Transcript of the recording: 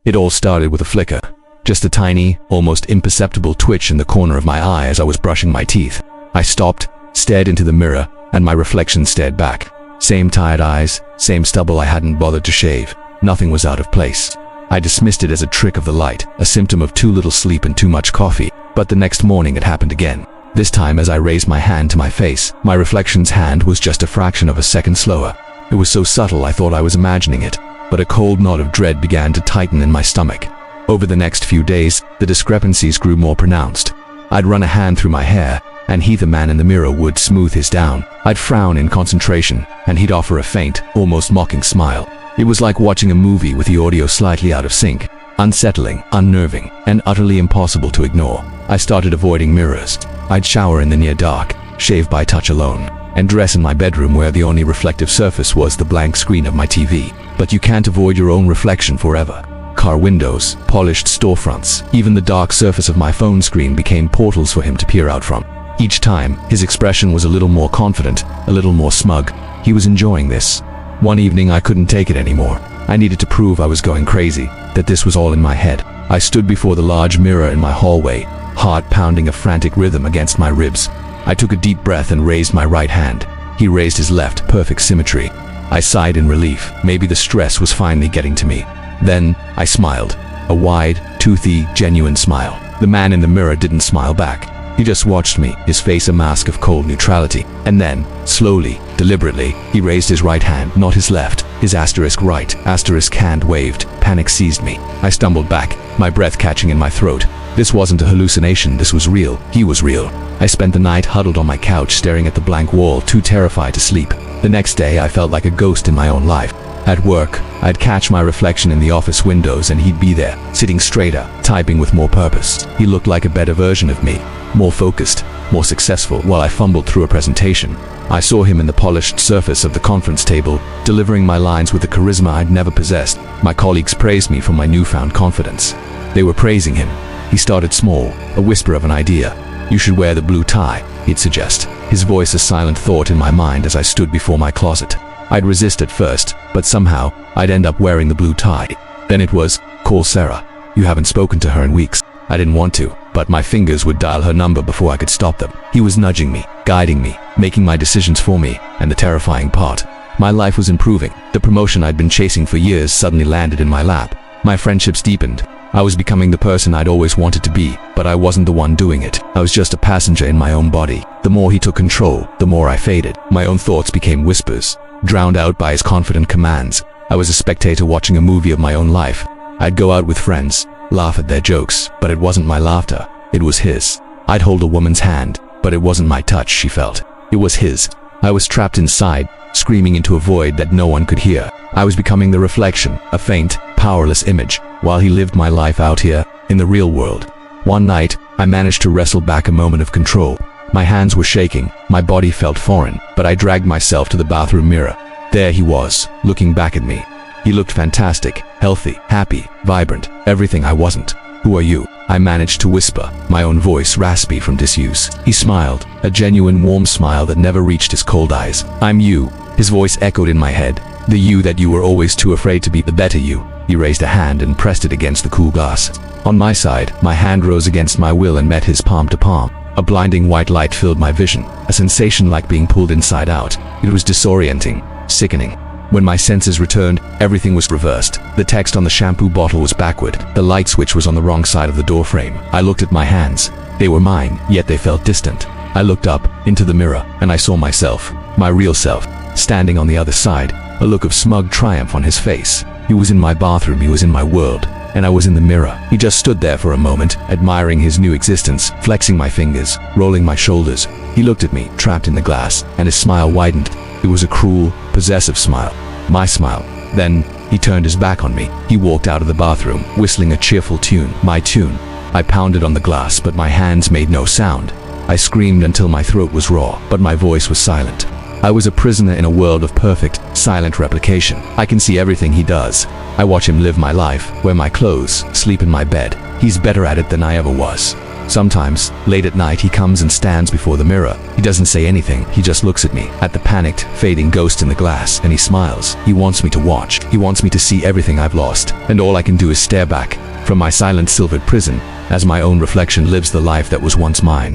It all started with a flicker. Just a tiny, almost imperceptible twitch in the corner of my eye as I was brushing my teeth. I stopped, stared into the mirror, and my reflection stared back. Same tired eyes, same stubble I hadn't bothered to shave. Nothing was out of place. I dismissed it as a trick of the light, a symptom of too little sleep and too much coffee. But the next morning it happened again. This time as I raised my hand to my face, my reflection's hand was just a fraction of a second slower. It was so subtle I thought I was imagining it, but a cold knot of dread began to tighten in my stomach. Over the next few days, the discrepancies grew more pronounced. I'd run a hand through my hair, and he, the man in the mirror, would smooth his down. I'd frown in concentration, and he'd offer a faint, almost mocking smile. It was like watching a movie with the audio slightly out of sync. Unsettling, unnerving, and utterly impossible to ignore. I started avoiding mirrors. I'd shower in the near dark, shave by touch alone, and dress in my bedroom where the only reflective surface was the blank screen of my TV. But you can't avoid your own reflection forever. Car windows, polished storefronts, even the dark surface of my phone screen became portals for him to peer out from. Each time, his expression was a little more confident, a little more smug. He was enjoying this. One evening I couldn't take it anymore. I needed to prove I was going crazy, that this was all in my head. I stood before the large mirror in my hallway, heart pounding a frantic rhythm against my ribs. I took a deep breath and raised my right hand. He raised his left, perfect symmetry. I sighed in relief. Maybe the stress was finally getting to me. Then I smiled. A wide, toothy, genuine smile. The man in the mirror didn't smile back. He just watched me, his face a mask of cold neutrality. And then, slowly, deliberately, he raised his right hand, not his left. His asterisk right, asterisk hand waved. Panic seized me. I stumbled back, my breath catching in my throat. This wasn't a hallucination, this was real. He was real. I spent the night huddled on my couch staring at the blank wall, too terrified to sleep. The next day I felt like a ghost in my own life. At work, I'd catch my reflection in the office windows and he'd be there, sitting straighter, typing with more purpose. He looked like a better version of me, more focused, more successful. While I fumbled through a presentation, I saw him in the polished surface of the conference table, delivering my lines with the charisma I'd never possessed. My colleagues praised me for my newfound confidence. They were praising him. He started small, a whisper of an idea. "You should wear the blue tie," he'd suggest, his voice a silent thought in my mind as I stood before my closet. I'd resist at first, but somehow, I'd end up wearing the blue tie. Then it was, "Call Sarah. You haven't spoken to her in weeks." I didn't want to, but my fingers would dial her number before I could stop them. He was nudging me, guiding me, making my decisions for me, and the terrifying part. My life was improving. The promotion I'd been chasing for years suddenly landed in my lap. My friendships deepened. I was becoming the person I'd always wanted to be, but I wasn't the one doing it. I was just a passenger in my own body. The more he took control, the more I faded. My own thoughts became whispers, drowned out by his confident commands. I was a spectator watching a movie of my own life. I'd go out with friends, laugh at their jokes, but it wasn't my laughter, it was his. I'd hold a woman's hand, but it wasn't my touch she felt. It was his. I was trapped inside, screaming into a void that no one could hear. I was becoming the reflection, a faint, powerless image, while he lived my life out here, in the real world. One night, I managed to wrestle back a moment of control. My hands were shaking, my body felt foreign, but I dragged myself to the bathroom mirror. There he was, looking back at me. He looked fantastic, healthy, happy, vibrant, everything I wasn't. "Who are you?" I managed to whisper, my own voice raspy from disuse. He smiled, a genuine warm smile that never reached his cold eyes. "I'm you," his voice echoed in my head. "The you that you were always too afraid to be, the better you." He raised a hand and pressed it against the cool glass. On my side, my hand rose against my will and met his palm to palm. A blinding white light filled my vision, a sensation like being pulled inside out. It was disorienting, sickening. When my senses returned, everything was reversed. The text on the shampoo bottle was backward. The light switch was on the wrong side of the door frame. I looked at my hands. They were mine, yet they felt distant. I looked up, into the mirror, and I saw myself, my real self, standing on the other side, a look of smug triumph on his face. He was in my bathroom, he was in my world, and I was in the mirror. He just stood there for a moment, admiring his new existence, flexing my fingers, rolling my shoulders. He looked at me, trapped in the glass, and his smile widened. It was a cruel, possessive smile. My smile. Then, he turned his back on me. He walked out of the bathroom, whistling a cheerful tune, my tune. I pounded on the glass, but my hands made no sound. I screamed until my throat was raw, but my voice was silent. I was a prisoner in a world of perfect, silent replication. I can see everything he does. I watch him live my life, wear my clothes, sleep in my bed. He's better at it than I ever was. Sometimes, late at night, he comes and stands before the mirror. He doesn't say anything, he just looks at me, at the panicked, fading ghost in the glass, and he smiles. He wants me to watch. He wants me to see everything I've lost. And all I can do is stare back from my silent silvered prison as my own reflection lives the life that was once mine.